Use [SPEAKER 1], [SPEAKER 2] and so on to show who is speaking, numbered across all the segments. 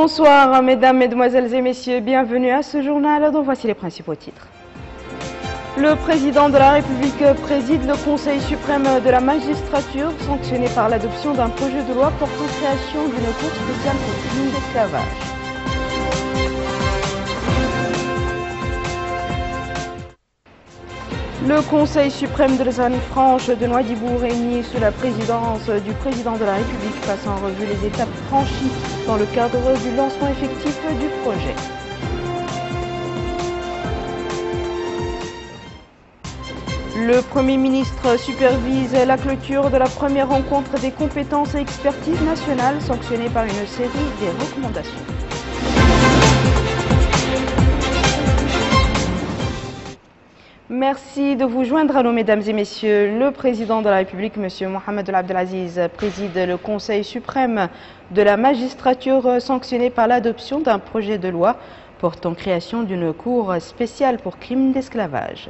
[SPEAKER 1] Bonsoir mesdames, mesdemoiselles et messieurs, bienvenue à ce journal dont voici les principaux titres. Le président de la République préside le Conseil suprême de la magistrature sanctionné par l'adoption d'un projet de loi portant création d'une cour spéciale pour crimes d'esclavage. Le Conseil suprême de la zone franche de Nouadhibou réuni sous la présidence du président de la République passe en revue les étapes franchies dans le cadre du lancement effectif du projet. Le Premier ministre supervise la clôture de la première rencontre des compétences et expertises nationales sanctionnée par une série des recommandations. Merci de vous joindre à nous, mesdames et messieurs. Le président de la République, M. Mohamed Abdelaziz, préside le Conseil suprême de la magistrature sanctionné par l'adoption d'un projet de loi portant création d'une cour spéciale pour crimes d'esclavage.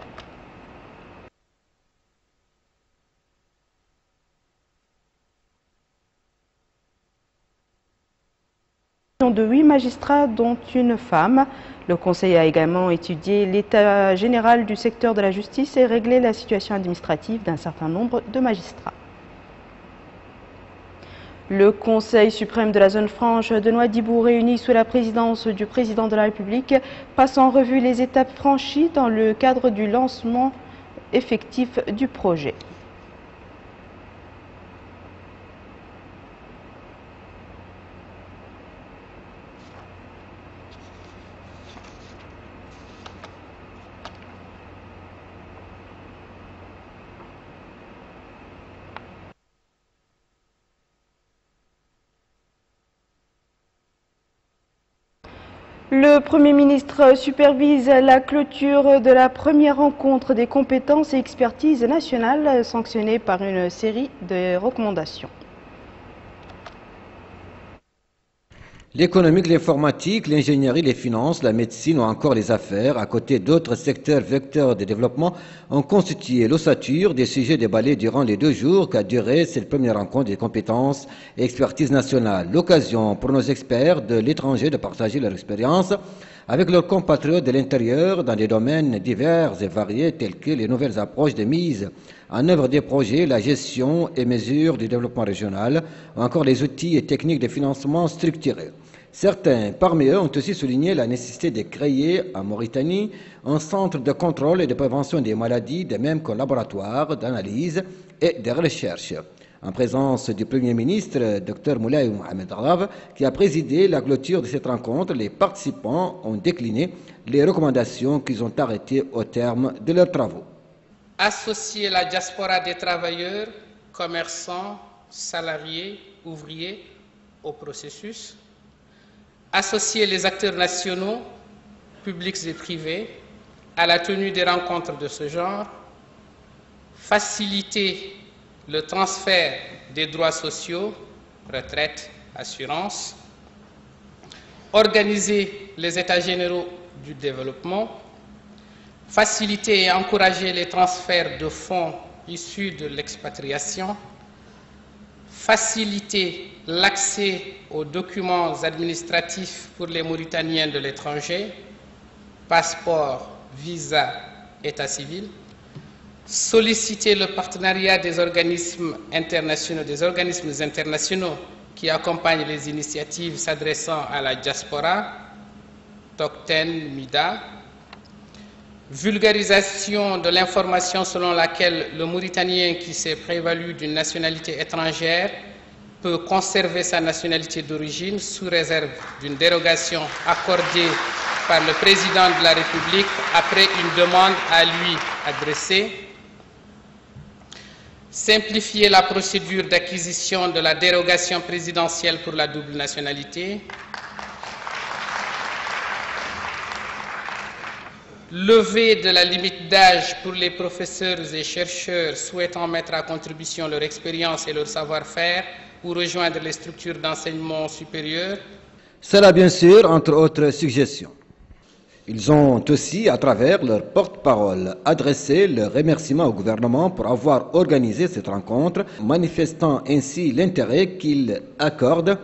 [SPEAKER 1] De 8 magistrats, dont une femme. Le Conseil a également étudié l'état général du secteur de la justice et réglé la situation administrative d'un certain nombre de magistrats. Le Conseil suprême de la zone franche de Nouadhibou, réuni sous la présidence du président de la République, passe en revue les étapes franchies dans le cadre du lancement effectif du projet. Le Premier ministre supervise la clôture de la première rencontre des compétences et expertises nationales sanctionnée par une série de recommandations.
[SPEAKER 2] L'économique, l'informatique, l'ingénierie, les finances, la médecine ou encore les affaires, à côté d'autres secteurs vecteurs de développement, ont constitué l'ossature des sujets déballés durant les 2 jours qu'a duré cette première rencontre des compétences et expertises nationales. L'occasion pour nos experts de l'étranger de partager leur expérience avec leurs compatriotes de l'intérieur dans des domaines divers et variés tels que les nouvelles approches de mise en œuvre des projets, la gestion et mesure du développement régional, ou encore les outils et techniques de financement structurés. Certains parmi eux ont aussi souligné la nécessité de créer en Mauritanie un centre de contrôle et de prévention des maladies, de même qu'un laboratoire d'analyse et de recherche. En présence du Premier ministre, Dr Moulay Mohamed Arab, qui a présidé la clôture de cette rencontre, les participants ont décliné les recommandations qu'ils ont arrêtées au terme de leurs travaux.
[SPEAKER 3] Associer la diaspora des travailleurs, commerçants, salariés, ouvriers au processus. Associer les acteurs nationaux, publics et privés, à la tenue des rencontres de ce genre. Faciliter le transfert des droits sociaux, retraite, assurance. Organiser les états généraux du développement. Faciliter et encourager les transferts de fonds issus de l'expatriation. Faciliter l'accès aux documents administratifs pour les Mauritaniens de l'étranger, passeport, visa, état civil. Solliciter le partenariat des organismes internationaux qui accompagnent les initiatives s'adressant à la diaspora, Tocten, MIDA. Vulgarisation de l'information selon laquelle le Mauritanien qui s'est prévalu d'une nationalité étrangère peut conserver sa nationalité d'origine sous réserve d'une dérogation accordée par le président de la République après une demande à lui adressée. Simplifier la procédure d'acquisition de la dérogation présidentielle pour la double nationalité. Levée de la limite d'âge pour les professeurs et chercheurs souhaitant mettre à contribution leur expérience et leur savoir-faire ou rejoindre les structures d'enseignement supérieur.
[SPEAKER 2] Cela, bien sûr, entre autres suggestions. Ils ont aussi, à travers leur porte-parole, adressé leurs remerciements au gouvernement pour avoir organisé cette rencontre, manifestant ainsi l'intérêt qu'il accorde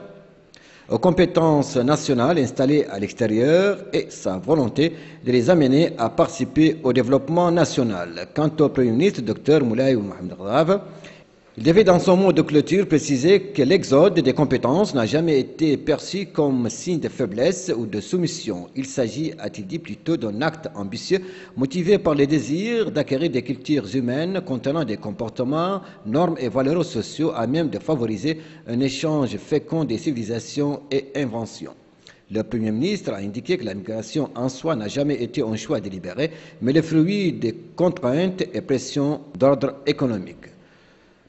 [SPEAKER 2] aux compétences nationales installées à l'extérieur et sa volonté de les amener à participer au développement national. Quant au Premier ministre, Dr Moulay Mohamed Ghrav, il devait dans son mot de clôture préciser que l'exode des compétences n'a jamais été perçu comme signe de faiblesse ou de soumission. Il s'agit, a-t-il dit, plutôt d'un acte ambitieux motivé par le désir d'acquérir des cultures humaines contenant des comportements, normes et valeurs sociaux à même de favoriser un échange fécond des civilisations et inventions. Le Premier ministre a indiqué que la migration en soi n'a jamais été un choix délibéré, mais le fruit des contraintes et pressions d'ordre économique.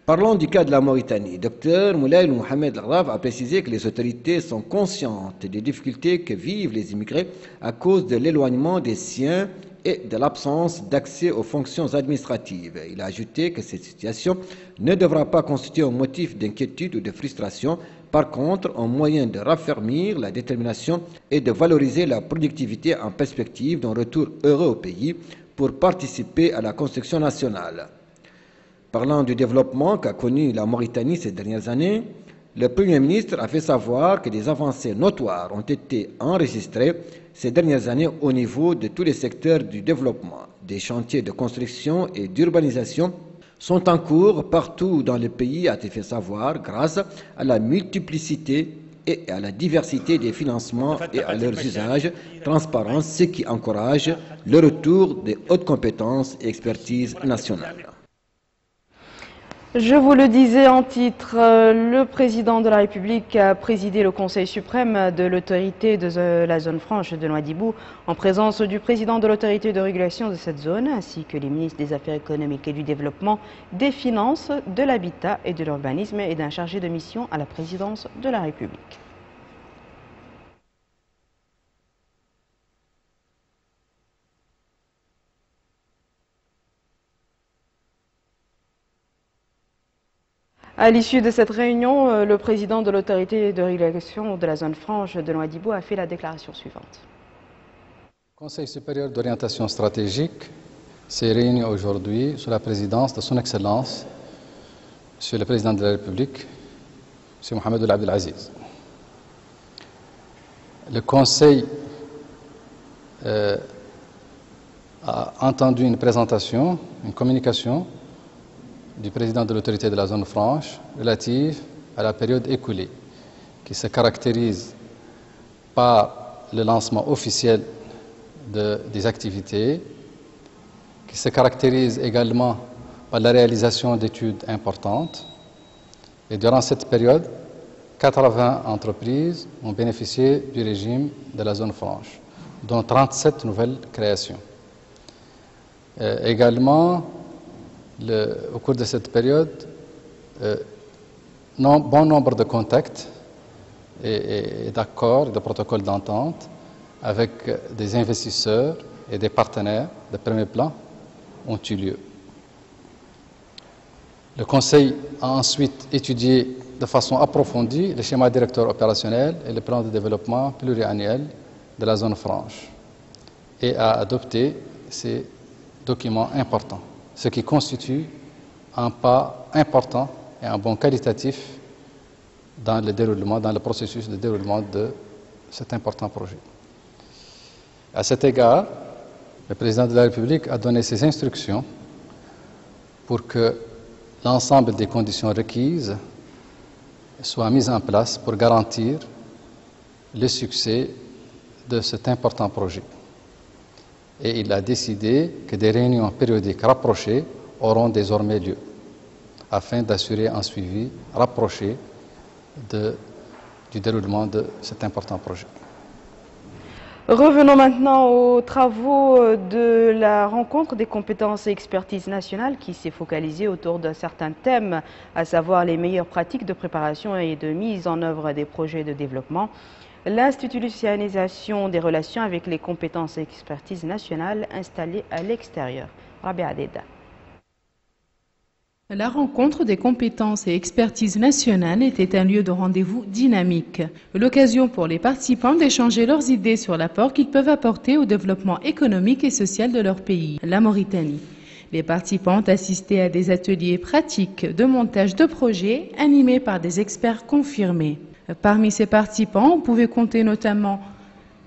[SPEAKER 2] Parlons du cas de la Mauritanie. Dr Moulay Mohamed Ghrav a précisé que les autorités sont conscientes des difficultés que vivent les immigrés à cause de l'éloignement des siens et de l'absence d'accès aux fonctions administratives. Il a ajouté que cette situation ne devra pas constituer un motif d'inquiétude ou de frustration, par contre un moyen de raffermir la détermination et de valoriser la productivité en perspective d'un retour heureux au pays pour participer à la construction nationale. Parlant du développement qu'a connu la Mauritanie ces dernières années, le Premier ministre a fait savoir que des avancées notoires ont été enregistrées ces dernières années au niveau de tous les secteurs du développement. Des chantiers de construction et d'urbanisation sont en cours partout dans le pays, a-t-il fait savoir, grâce à la multiplicité et à la diversité des financements et à leurs usages transparents, ce qui encourage le retour des hautes compétences et expertises nationales.
[SPEAKER 1] Je vous le disais en titre, le président de la République a présidé le Conseil suprême de l'autorité de la zone franche de Nouadhibou en présence du président de l'autorité de régulation de cette zone ainsi que les ministres des Affaires économiques et du développement, des finances, de l'habitat et de l'urbanisme et d'un chargé de mission à la présidence de la République. À l'issue de cette réunion, le président de l'autorité de régulation de la zone franche de Nouadhibou a fait la déclaration suivante.
[SPEAKER 4] Le Conseil supérieur d'orientation stratégique s'est réuni aujourd'hui sous la présidence de son Excellence, Monsieur le Président de la République, M. Mohamed Abdel Aziz. Le Conseil a entendu une présentation, une communication du président de l'autorité de la zone franche relative à la période écoulée, qui se caractérise par le lancement officiel des activités, qui se caractérise également par la réalisation d'études importantes. Et durant cette période, 80 entreprises ont bénéficié du régime de la zone franche, dont 37 nouvelles créations. Également, au cours de cette période, bon nombre de contacts et d'accords, de protocoles d'entente avec des investisseurs et des partenaires de premier plan ont eu lieu. Le Conseil a ensuite étudié de façon approfondie le schéma directeur opérationnel et le plan de développement pluriannuel de la zone franche et a adopté ces documents importants, ce qui constitue un pas important et un bond qualitatif dans le processus de déroulement de cet important projet. À cet égard, le président de la République a donné ses instructions pour que l'ensemble des conditions requises soient mises en place pour garantir le succès de cet important projet. Et il a décidé que des réunions périodiques rapprochées auront désormais lieu, afin d'assurer un suivi rapproché du déroulement de cet important projet.
[SPEAKER 1] Revenons maintenant aux travaux de la rencontre des compétences et expertises nationales qui s'est focalisée autour d'un certain thème, à savoir les meilleures pratiques de préparation et de mise en œuvre des projets de développement, l'institutionnalisation des relations avec les compétences et expertises nationales installées à l'extérieur. Rabia Deda.
[SPEAKER 5] La rencontre des compétences et expertises nationales était un lieu de rendez-vous dynamique. L'occasion pour les participants d'échanger leurs idées sur l'apport qu'ils peuvent apporter au développement économique et social de leur pays, la Mauritanie. Les participants ont assisté à des ateliers pratiques de montage de projets animés par des experts confirmés. Parmi ces participants, on pouvait compter notamment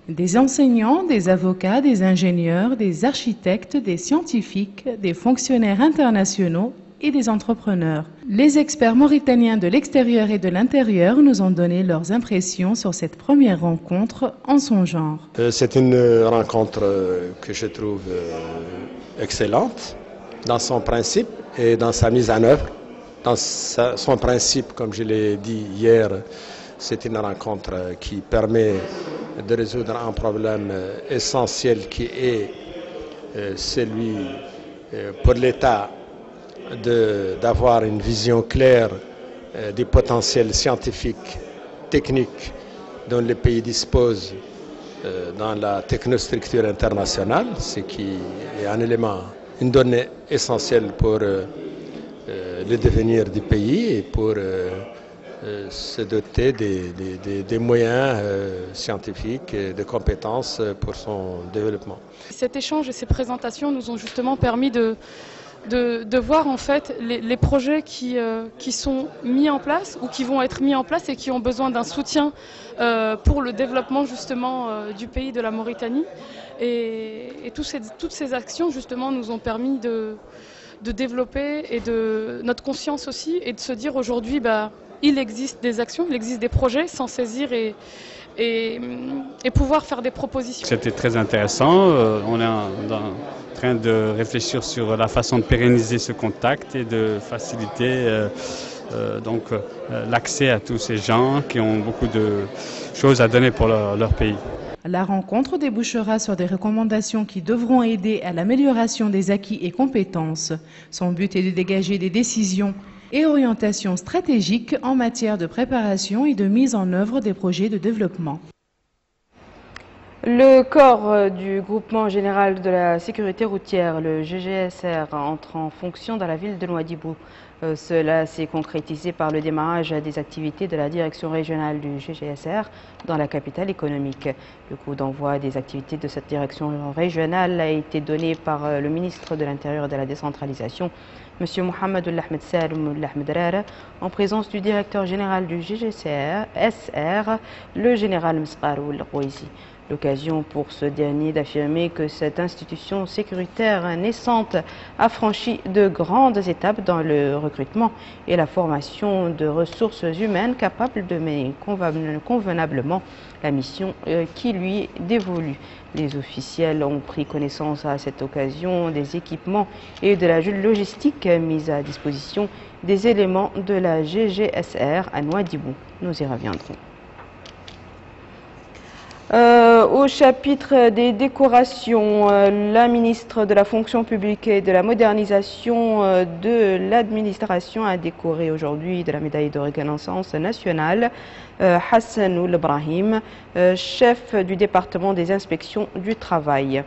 [SPEAKER 5] des enseignants, des avocats, des ingénieurs, des architectes, des scientifiques, des fonctionnaires internationaux et des entrepreneurs. Les experts mauritaniens de l'extérieur et de l'intérieur nous ont donné leurs impressions sur cette première rencontre en son genre.
[SPEAKER 6] C'est une rencontre que je trouve excellente dans son principe et dans sa mise en œuvre. Dans son principe, comme je l'ai dit hier, c'est une rencontre qui permet de résoudre un problème essentiel qui est celui pour l'État d'avoir une vision claire du potentiel scientifique, technique dont le pays dispose dans la technostructure internationale, ce qui est un élément, une donnée essentielle pour le devenir du pays et pour se doter des moyens scientifiques et de compétences pour son développement.
[SPEAKER 7] Cet échange et ces présentations nous ont justement permis de voir en fait les projets qui sont mis en place ou qui vont être mis en place et qui ont besoin d'un soutien pour le développement justement du pays de la Mauritanie. Et toutes ces actions justement nous ont permis de développer et de notre conscience aussi et de se dire aujourd'hui il existe des actions, il existe des projets, s'en saisir et pouvoir faire des propositions.
[SPEAKER 8] C'était très intéressant. On est en train de réfléchir sur la façon de pérenniser ce contact et de faciliter l'accès à tous ces gens qui ont beaucoup de choses à donner pour leur pays.
[SPEAKER 5] La rencontre débouchera sur des recommandations qui devront aider à l'amélioration des acquis et compétences. Son but est de dégager des décisions et orientations stratégiques en matière de préparation et de mise en œuvre des projets de développement.
[SPEAKER 1] Le corps du groupement général de la sécurité routière, le GGSR, entre en fonction dans la ville de Nouadhibou. Cela s'est concrétisé par le démarrage des activités de la direction régionale du GGSR dans la capitale économique. Le coup d'envoi des activités de cette direction régionale a été donné par le ministre de l'Intérieur et de la décentralisation, M. Mohamed Ahmed Salem Ahmed Rara, en présence du directeur général du GGSR, le général Msqarou El-Rouizi. L'occasion pour ce dernier d'affirmer que cette institution sécuritaire naissante a franchi de grandes étapes dans le recrutement et la formation de ressources humaines capables de mener convenablement la mission qui lui est dévolue. Les officiels ont pris connaissance à cette occasion des équipements et de la logistique mise à disposition des éléments de la GGSR à Nouadhibou. Nous y reviendrons. Au chapitre des décorations, la ministre de la fonction publique et de la modernisation de l'administration a décoré aujourd'hui de la médaille de reconnaissance nationale Hassan Ould Ibrahim, chef du département des inspections du travail.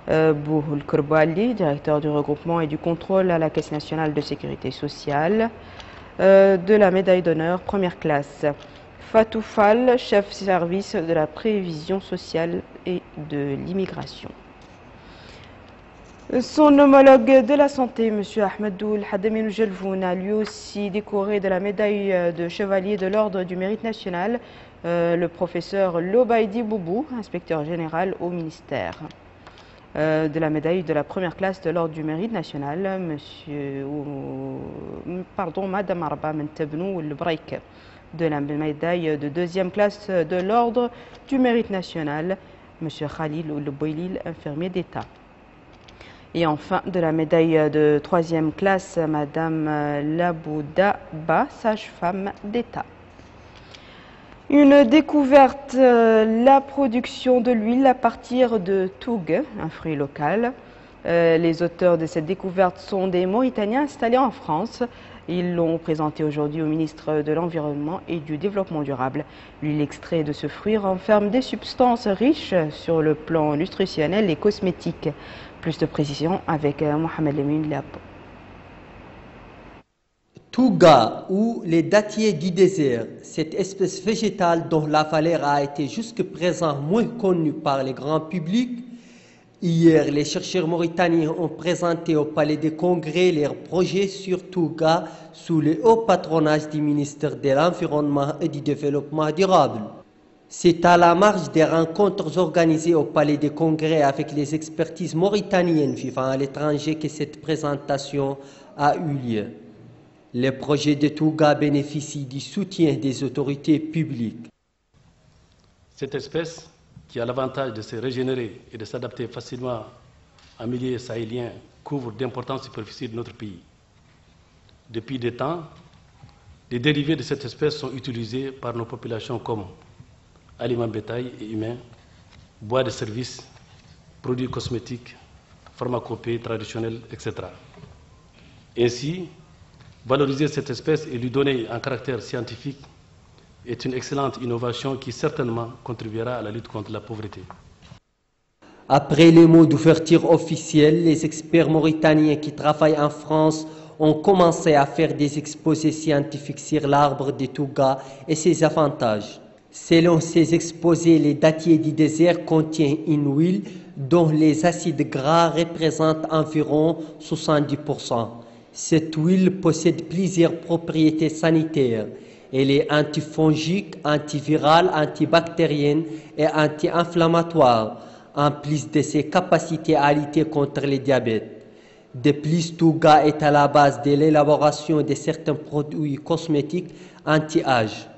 [SPEAKER 1] Bouhoul Kourbali, directeur du regroupement et du contrôle à la Caisse nationale de sécurité sociale, de la médaille d'honneur première classe. Fatou Fall, chef service de la prévision sociale et de l'immigration. Son homologue de la santé, M. Ahmedoul Hadamine Jelvoun, a lui aussi décoré de la médaille de chevalier de l'ordre du mérite national le professeur Lobaïdi Boubou, inspecteur général au ministère. De la médaille de la première classe de l'ordre du mérite national, Madame Arba Mentebnou Lebraik. De la médaille de deuxième classe de l'ordre du mérite national, M. Khalil Oulboylil, infirmier d'État. Et enfin, de la médaille de troisième classe, Madame Labouda Ba, sage-femme d'État. Une découverte, la production de l'huile à partir de Toug, un fruit local. Les auteurs de cette découverte sont des Mauritaniens installés en France. Ils l'ont présenté aujourd'hui au ministre de l'Environnement et du Développement durable. L'huile extraite de ce fruit renferme des substances riches sur le plan nutritionnel et cosmétique. Plus de précision avec Mohamed Lemine Lab.
[SPEAKER 9] Touga ou les dattiers du désert, cette espèce végétale dont la valeur a été jusque présent moins connue par le grand public, Hier, les chercheurs mauritaniens ont présenté au Palais des Congrès leurs projets sur Touga sous le haut patronage du ministère de l'Environnement et du Développement durable. C'est à la marge des rencontres organisées au Palais des Congrès avec les expertises mauritaniennes vivant à l'étranger que cette présentation a eu lieu. Les projets de Touga bénéficient du soutien des autorités publiques.
[SPEAKER 10] Cette espèce, qui a l'avantage de se régénérer et de s'adapter facilement en milieu sahélien, couvre d'importantes superficies de notre pays. Depuis des temps, les dérivés de cette espèce sont utilisés par nos populations comme aliments bétail et humains, bois de service, produits cosmétiques, pharmacopées traditionnelles, etc. Ainsi, valoriser cette espèce et lui donner un caractère scientifique est une excellente innovation qui certainement contribuera à la lutte contre la pauvreté.
[SPEAKER 9] Après les mots d'ouverture officiels, les experts mauritaniens qui travaillent en France ont commencé à faire des exposés scientifiques sur l'arbre de Touga et ses avantages. Selon ces exposés, les dattiers du désert contiennent une huile dont les acides gras représentent environ 70%. Cette huile possède plusieurs propriétés sanitaires. Elle est antifongique, antivirale, antibactérienne et anti-inflammatoire, en plus de ses capacités à lutter contre le diabète. De plus, Touga est à la base de l'élaboration de certains produits cosmétiques anti-âge.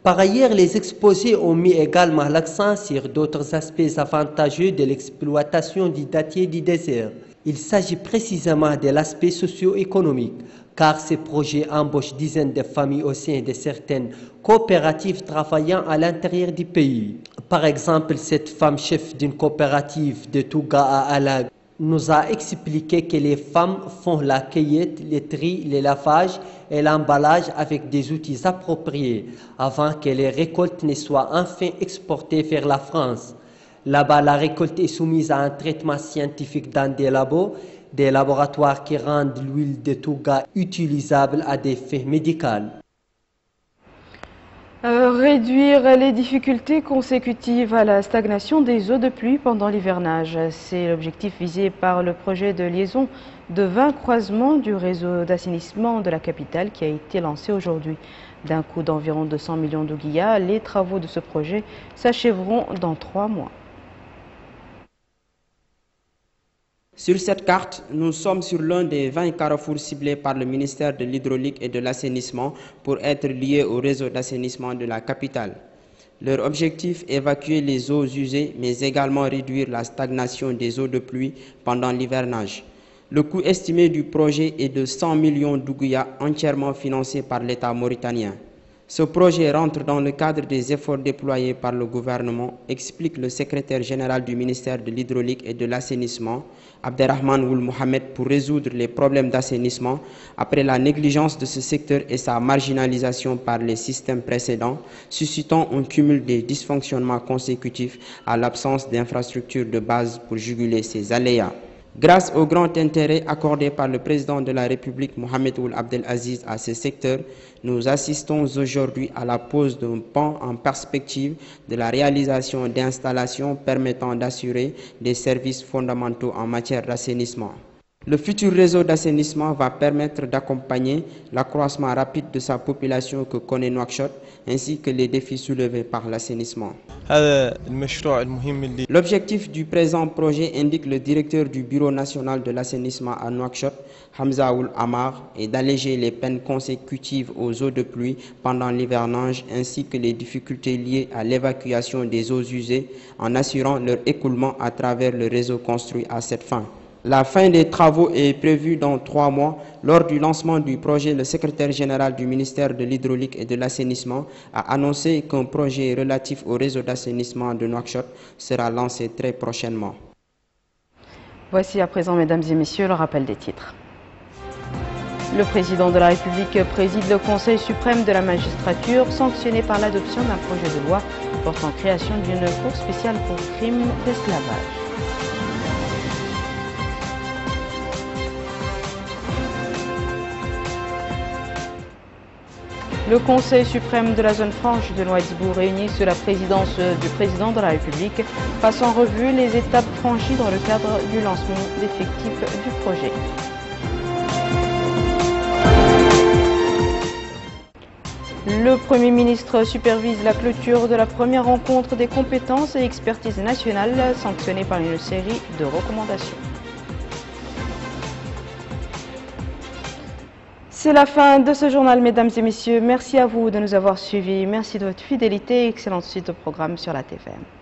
[SPEAKER 9] Par ailleurs, les exposés ont mis également l'accent sur d'autres aspects avantageux de l'exploitation du dattier du désert. Il s'agit précisément de l'aspect socio-économique, car ces projets embauchent dizaines de familles au sein de certaines coopératives travaillant à l'intérieur du pays. Par exemple, cette femme chef d'une coopérative de Touga à Alag nous a expliqué que les femmes font la cueillette, le tri, le lavage et l'emballage avec des outils appropriés avant que les récoltes ne soient enfin exportées vers la France. Là-bas, la récolte est soumise à un traitement scientifique dans des laboratoires qui rendent l'huile de Touga utilisable à des fins médicales.
[SPEAKER 1] Réduire les difficultés consécutives à la stagnation des eaux de pluie pendant l'hivernage. C'est l'objectif visé par le projet de liaison de 20 croisements du réseau d'assainissement de la capitale qui a été lancé aujourd'hui. D'un coût d'environ 200 millions d'ouguiyas, les travaux de ce projet s'achèveront dans 3 mois.
[SPEAKER 11] Sur cette carte, nous sommes sur l'un des 20 carrefours ciblés par le ministère de l'Hydraulique et de l'Assainissement pour être liés au réseau d'assainissement de la capitale. Leur objectif est évacuer les eaux usées, mais également réduire la stagnation des eaux de pluie pendant l'hivernage. Le coût estimé du projet est de 100 millions d'ouguiyas entièrement financé par l'État mauritanien. Ce projet rentre dans le cadre des efforts déployés par le gouvernement, explique le secrétaire général du ministère de l'Hydraulique et de l'Assainissement, Abderrahman Ould Mohamed, pour résoudre les problèmes d'assainissement après la négligence de ce secteur et sa marginalisation par les systèmes précédents, suscitant un cumul des dysfonctionnements consécutifs à l'absence d'infrastructures de base pour juguler ces aléas. Grâce au grand intérêt accordé par le président de la République, Mohamed Ould Abdelaziz, à ce secteur, nous assistons aujourd'hui à la pose d'un pan en perspective de la réalisation d'installations permettant d'assurer des services fondamentaux en matière d'assainissement. Le futur réseau d'assainissement va permettre d'accompagner l'accroissement rapide de sa population que connaît Nouakchott, ainsi que les défis soulevés par l'assainissement. L'objectif du présent projet, indique le directeur du Bureau national de l'assainissement à Nouakchott, Hamza Ould Amar, est d'alléger les peines consécutives aux eaux de pluie pendant l'hivernage, ainsi que les difficultés liées à l'évacuation des eaux usées en assurant leur écoulement à travers le réseau construit à cette fin. La fin des travaux est prévue dans 3 mois. Lors du lancement du projet, le secrétaire général du ministère de l'Hydraulique et de l'Assainissement a annoncé qu'un projet relatif au réseau d'assainissement de Nouakchott sera lancé très prochainement.
[SPEAKER 1] Voici à présent, mesdames et messieurs, le rappel des titres. Le président de la République préside le Conseil suprême de la magistrature, sanctionné par l'adoption d'un projet de loi portant création d'une cour spéciale pour crimes d'esclavage. Le Conseil suprême de la zone franche de Nouadhibou, réuni sous la présidence du président de la République, passe en revue les étapes franchies dans le cadre du lancement d'effectifs du projet. Le Premier ministre supervise la clôture de la première rencontre des compétences et expertises nationales sanctionnée par une série de recommandations. C'est la fin de ce journal, mesdames et messieurs. Merci à vous de nous avoir suivis. Merci de votre fidélité et excellente suite au programme sur la TFM.